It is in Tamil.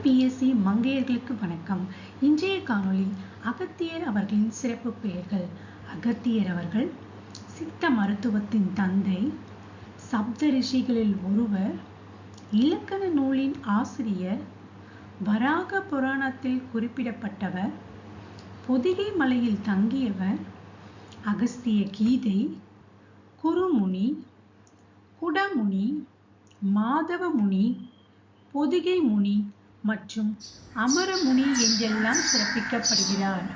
பிஎஸ்சி மங்கையர்களுக்கு வணக்கம். இன்றைய காணொளி அகத்தியர் அவர்களின் சிறப்பு பெயர்கள். அகத்தியர் அவர்கள் சித்த மருத்துவத்தின் தந்தை, சப்த ரிஷிகளில் ஒருவர், இலக்கண நூலின் ஆசிரியர், வராக புராணத்தில் குறிப்பிடப்பட்டவர், பொதிகை மலையில் தங்கியவர், அகஸ்திய கீதை, குருமுனி, குடமுனி, மாதவ முனி, பொதிகை முனி மற்றும் அமரமுனி என்றெல்லாம் சிறப்பிக்கப்படுகிறார்.